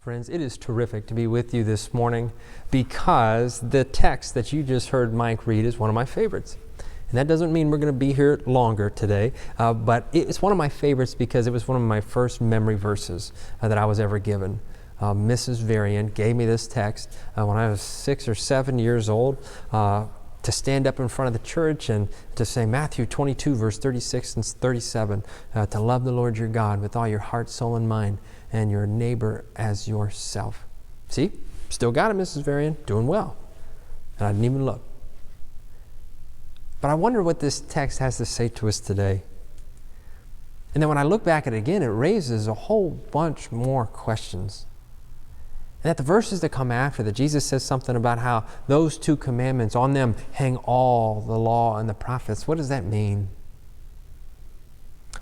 Friends, it is terrific to be with you this morning because the text that you just heard Mike read is one of my favorites. And that doesn't mean we're going to be here longer today, but it's one of my favorites because it was one of my first memory verses that I was ever given. Mrs. Varian gave me this text when I was 6 or 7 years old to stand up in front of the church and to say Matthew 22, verse 36 and 37, to love the Lord your God with all your heart, soul, and mind, and your neighbor as yourself. See? Still got it, Mrs. Varian. Doing well. And I didn't even look. But I wonder what this text has to say to us today. And then when I look back at it again, it raises a whole bunch more questions. And at the verses that come after that, Jesus says something about how those two commandments, on them hang all the law and the prophets. What does that mean?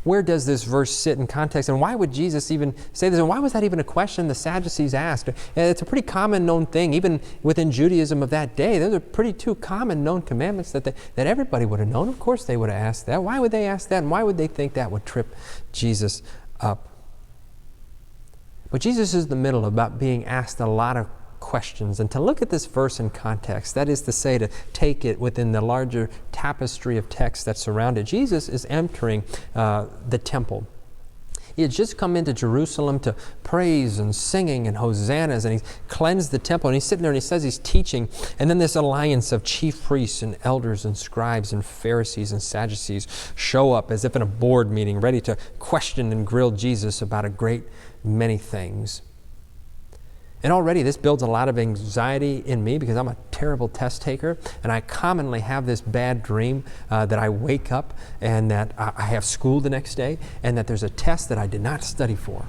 Where does this verse sit in context? And why would Jesus even say this? And why was that even a question the Sadducees asked? It's a pretty common known thing, even within Judaism of that day. Those are pretty two common known commandments that everybody would have known. Of course they would have asked that. Why would they ask that? And why would they think that would trip Jesus up? But Jesus is in the middle about being asked a lot of questions, and to look at this verse in context, that is to say, to take it within the larger tapestry of text that surround it. Jesus is entering the temple. He had just come into Jerusalem to praise and singing and hosannas, and he's cleansed the temple, and he's sitting there and he says he's teaching, and then this alliance of chief priests and elders and scribes and Pharisees and Sadducees show up as if in a board meeting, ready to question and grill Jesus about a great many things. And already this builds a lot of anxiety in me because I'm a terrible test taker, and I commonly have this bad dream that I wake up and that I have school the next day and that there's a test that I did not study for.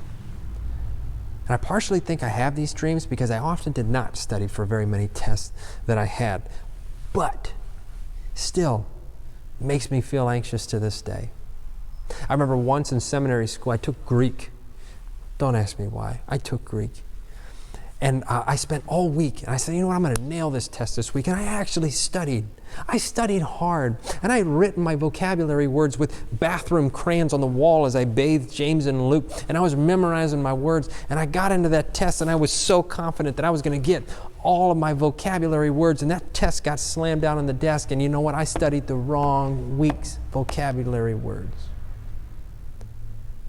And I partially think I have these dreams because I often did not study for very many tests that I had. But still makes me feel anxious to this day. I remember once in seminary school I took Greek. Don't ask me why. I took Greek. And I spent all week, and I said, you know what, I'm going to nail this test this week. And I actually studied. I studied hard. And I had written my vocabulary words with bathroom crayons on the wall as I bathed James and Luke. And I was memorizing my words. And I got into that test, and I was so confident that I was going to get all of my vocabulary words. And that test got slammed down on the desk. And you know what? I studied the wrong week's vocabulary words.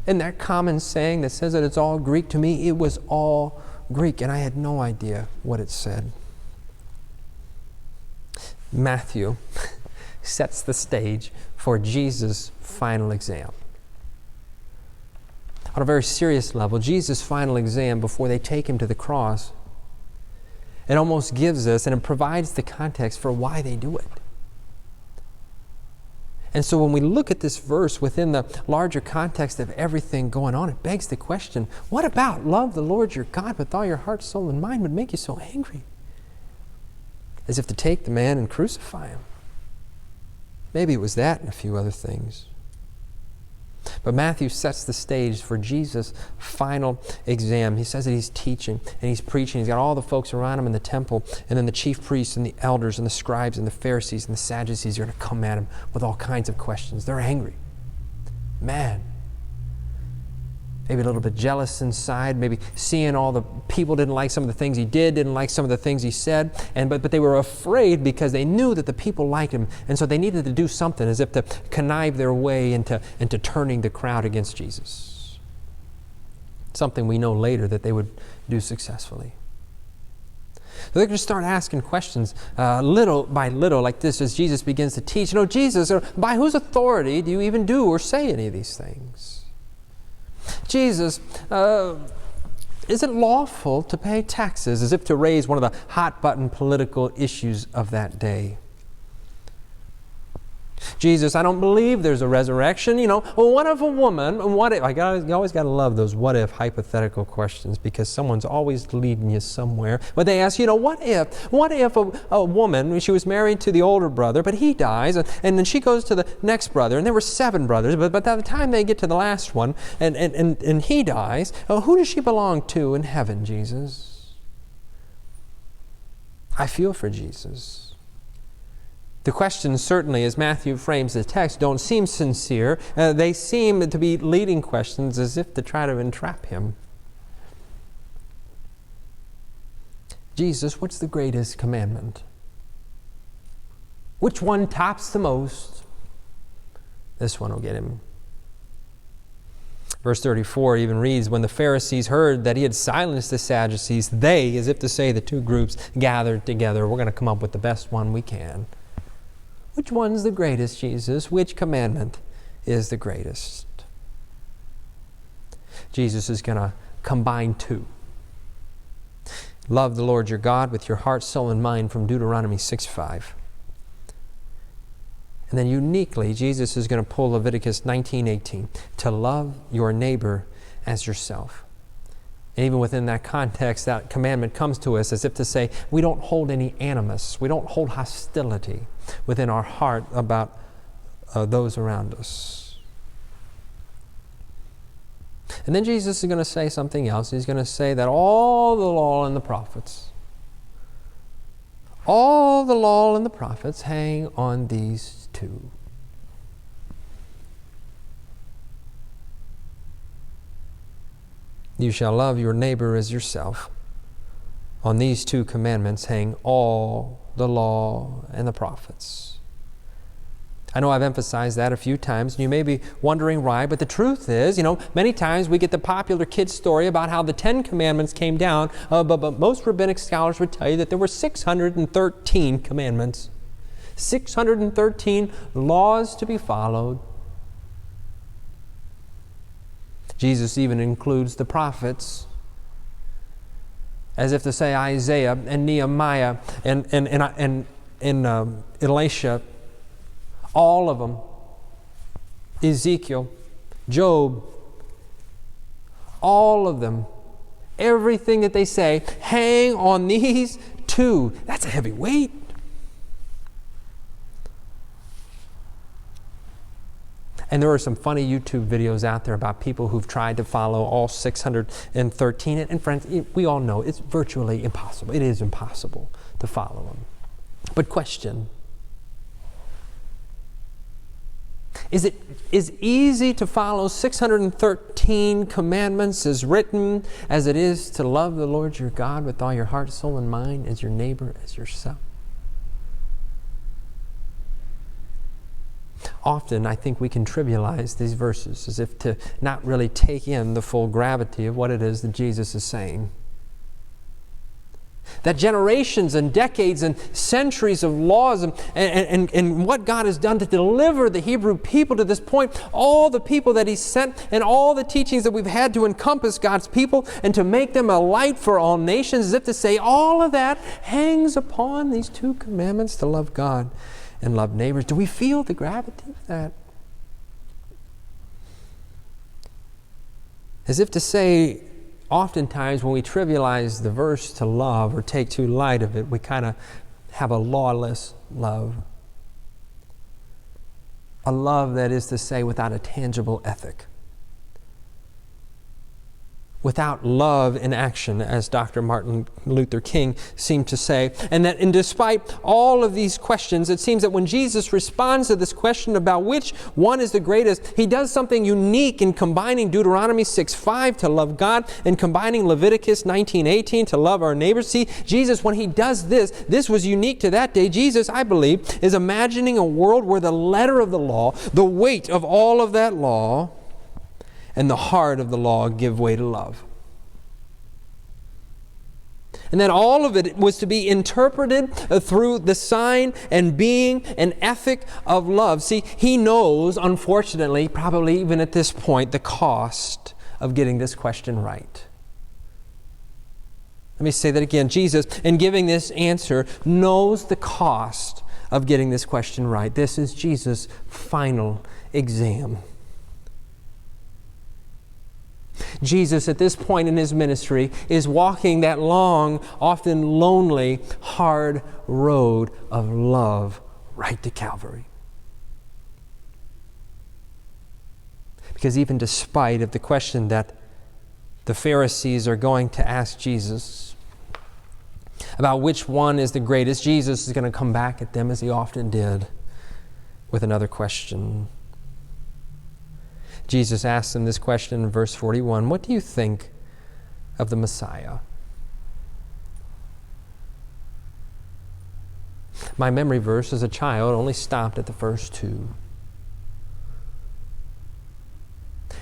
And that common saying that says that it's all Greek, to me, it was all Greek, and I had no idea what it said. Matthew sets the stage for Jesus' final exam. On a very serious level, Jesus' final exam before they take him to the cross, it almost gives us and it provides the context for why they do it. And so when we look at this verse within the larger context of everything going on, it begs the question, what about love the Lord your God with all your heart, soul, and mind would make you so angry? As if to take the man and crucify him. Maybe it was that and a few other things. But Matthew sets the stage for Jesus' final exam. He says that he's teaching and he's preaching. He's got all the folks around him in the temple, and then the chief priests and the elders and the scribes and the Pharisees and the Sadducees are going to come at him with all kinds of questions. They're angry, mad, maybe a little bit jealous inside, maybe seeing all the people didn't like some of the things he did, didn't like some of the things he said, but they were afraid because they knew that the people liked him, and so they needed to do something as if to connive their way into turning the crowd against Jesus. Something we know later that they would do successfully. So they're going to start asking questions little by little like this as Jesus begins to teach. You know, Jesus, by whose authority do you even do or say any of these things? Jesus, is it lawful to pay taxes, as if to raise one of the hot-button political issues of that day? Jesus, I don't believe there's a resurrection. You know, well, what if a woman, you always got to love those what if hypothetical questions because someone's always leading you somewhere. But they ask, you know, what if a woman, she was married to the older brother, but he dies, and then she goes to the next brother, and there were 7 brothers, but by the time they get to the last one, and he dies, who does she belong to in heaven, Jesus? I feel for Jesus. The questions, certainly, as Matthew frames the text, don't seem sincere. They seem to be leading questions as if to try to entrap him. Jesus, what's the greatest commandment? Which one tops the most? This one will get him. Verse 34 even reads, when the Pharisees heard that he had silenced the Sadducees, they, as if to say the two groups, gathered together. We're going to come up with the best one we can. Which one's the greatest, Jesus? Which commandment is the greatest? Jesus is going to combine two. Love the Lord your God with your heart, soul, and mind from Deuteronomy 6:5. And then uniquely, Jesus is going to pull Leviticus 19:18, to love your neighbor as yourself. And even within that context, that commandment comes to us as if to say, we don't hold any animus, we don't hold hostility within our heart about those around us. And then Jesus is going to say something else. He's going to say that all the law and the prophets, all the law and the prophets hang on these two. You shall love your neighbor as yourself. On these two commandments hang all the law and the prophets. I know I've emphasized that a few times, and you may be wondering why, but the truth is, many times we get the popular kids story about how the 10 Commandments came down, but most rabbinic scholars would tell you that there were 613 commandments, 613 laws to be followed. Jesus even includes the prophets, as if to say Isaiah and Nehemiah and Elisha, all of them, Ezekiel, Job, all of them, everything that they say, hang on these two. That's a heavy weight. And there are some funny YouTube videos out there about people who've tried to follow all 613. And friends, we all know it's virtually impossible. It is impossible to follow them. But question, is it as easy to follow 613 commandments as written as it is to love the Lord your God with all your heart, soul, and mind, as your neighbor as yourself? Often I think we can trivialize these verses as if to not really take in the full gravity of what it is that Jesus is saying. That generations and decades and centuries of laws and what God has done to deliver the Hebrew people to this point, all the people that He sent and all the teachings that we've had to encompass God's people and to make them a light for all nations, as if to say all of that hangs upon these two commandments to love God and love neighbors. Do we feel the gravity of that? As if to say, oftentimes when we trivialize the verse to love or take too light of it, we kind of have a lawless love. A love that is to say without a tangible ethic. Without love in action, as Dr. Martin Luther King seemed to say. And despite all of these questions, it seems that when Jesus responds to this question about which one is the greatest, He does something unique in combining Deuteronomy 6:5 to love God and combining Leviticus 19:18 to love our neighbors. See, Jesus, when He does this was unique to that day. Jesus, I believe, is imagining a world where the letter of the law, the weight of all of that law, and the heart of the law give way to love. And that all of it was to be interpreted through the sign and being an ethic of love. See, He knows, unfortunately, probably even at this point, the cost of getting this question right. Let me say that again. Jesus, in giving this answer, knows the cost of getting this question right. This is Jesus' final exam. Jesus, at this point in His ministry, is walking that long, often lonely, hard road of love right to Calvary. Because even despite of the question that the Pharisees are going to ask Jesus about which one is the greatest, Jesus is going to come back at them, as He often did, with another question. Jesus asks them this question in verse 41, what do you think of the Messiah? My memory verse as a child only stopped at the first two.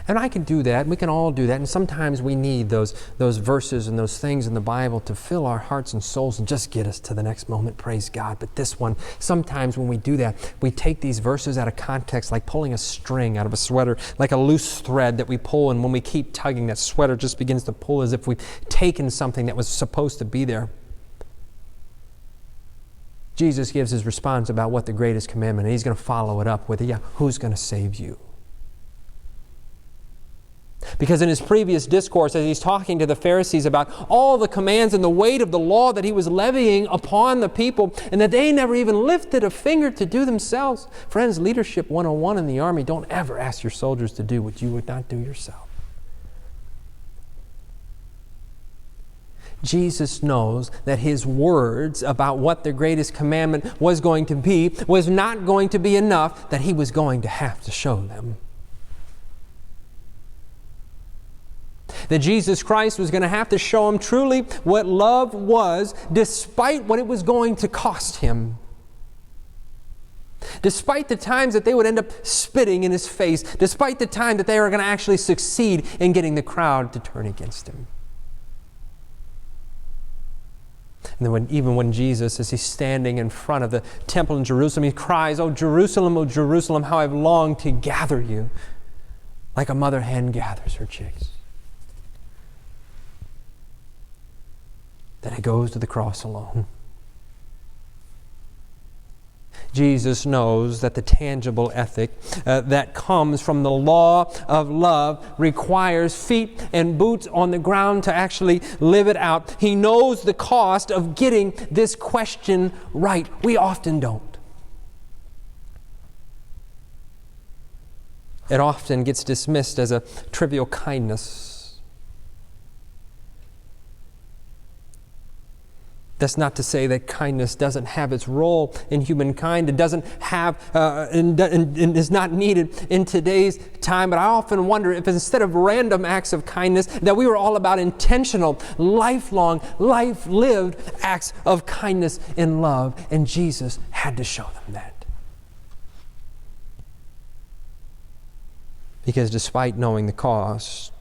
And I can do that. We can all do that. And sometimes we need those verses and those things in the Bible to fill our hearts and souls and just get us to the next moment. Praise God. But this one, sometimes when we do that, we take these verses out of context, like pulling a string out of a sweater, like a loose thread that we pull. And when we keep tugging, that sweater just begins to pull as if we've taken something that was supposed to be there. Jesus gives his response about what the greatest commandment is. He's going to follow it up with, who's going to save you? Because in his previous discourse, as he's talking to the Pharisees about all the commands and the weight of the law that he was levying upon the people, and that they never even lifted a finger to do themselves. Friends, leadership 101 in the Army, don't ever ask your soldiers to do what you would not do yourself. Jesus knows that his words about what the greatest commandment was going to be was not going to be enough, that he was going to have to show them. That Jesus Christ was going to have to show him truly what love was, despite what it was going to cost him. Despite the times that they would end up spitting in his face, despite the time that they were going to actually succeed in getting the crowd to turn against him. And then even when Jesus, as he's standing in front of the temple in Jerusalem, he cries, "Oh Jerusalem, how I've longed to gather you, like a mother hen gathers her chicks." Then he goes to the cross alone. Jesus knows that the tangible ethic that comes from the law of love requires feet and boots on the ground to actually live it out. He knows the cost of getting this question right. We often don't. It often gets dismissed as a trivial kindness. That's not to say that kindness doesn't have its role in humankind. It doesn't have and is not needed in today's time. But I often wonder if instead of random acts of kindness, that we were all about intentional, lifelong, life-lived acts of kindness and love. And Jesus had to show them that. Because despite knowing the cost,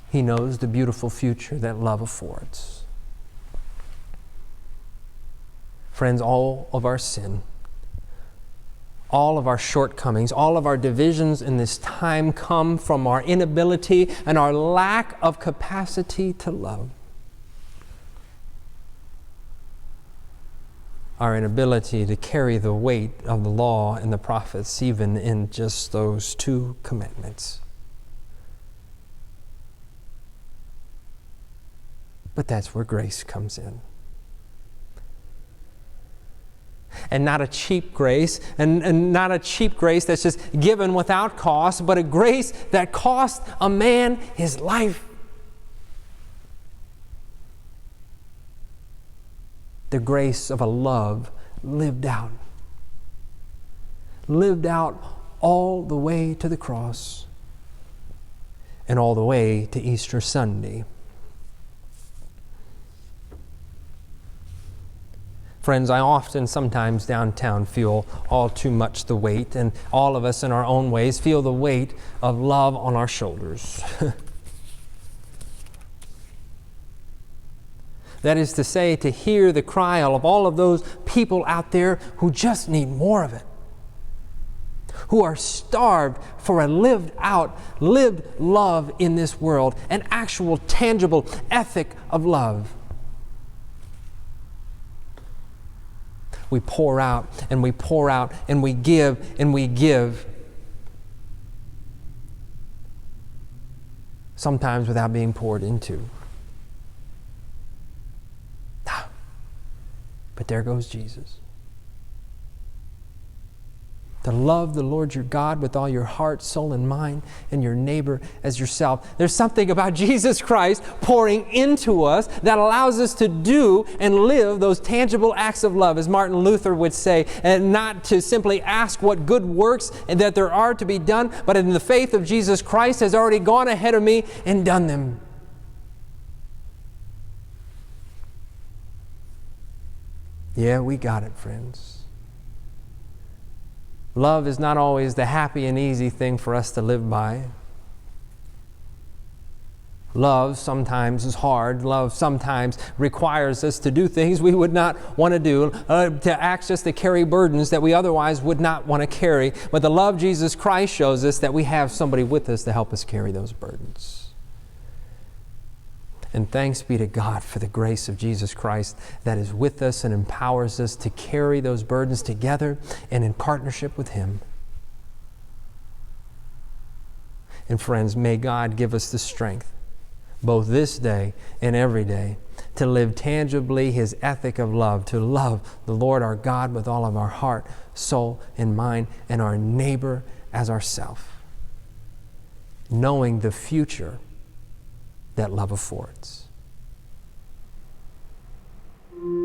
he knows the beautiful future that love affords. Friends, all of our sin, all of our shortcomings, all of our divisions in this time come from our inability and our lack of capacity to love. Our inability to carry the weight of the law and the prophets, even in just those two commandments. But that's where grace comes in. And not a cheap grace, and not a cheap grace that's just given without cost, but a grace that cost a man his life. The grace of a love lived out. Lived out all the way to the cross and all the way to Easter Sunday. Friends, I often, sometimes downtown, feel all too much the weight, and all of us in our own ways feel the weight of love on our shoulders. That is to say, to hear the cry of all of those people out there who just need more of it, who are starved for a lived love in this world, an actual, tangible ethic of love. We pour out and we pour out and we give and we give. Sometimes without being poured into. But there goes Jesus. To love the Lord your God with all your heart, soul, and mind, and your neighbor as yourself. There's something about Jesus Christ pouring into us that allows us to do and live those tangible acts of love, as Martin Luther would say, and not to simply ask what good works and that there are to be done, but in the faith of Jesus Christ has already gone ahead of me and done them. Yeah, we got it, friends. Love is not always the happy and easy thing for us to live by. Love sometimes is hard. Love sometimes requires us to do things we would not want to do, to ask us to carry burdens that we otherwise would not want to carry. But the love Jesus Christ shows us that we have somebody with us to help us carry those burdens. And thanks be to God for the grace of Jesus Christ that is with us and empowers us to carry those burdens together and in partnership with Him. And friends, may God give us the strength, both this day and every day, to live tangibly His ethic of love, to love the Lord our God with all of our heart, soul, and mind, and our neighbor as ourself, knowing the future that love affords.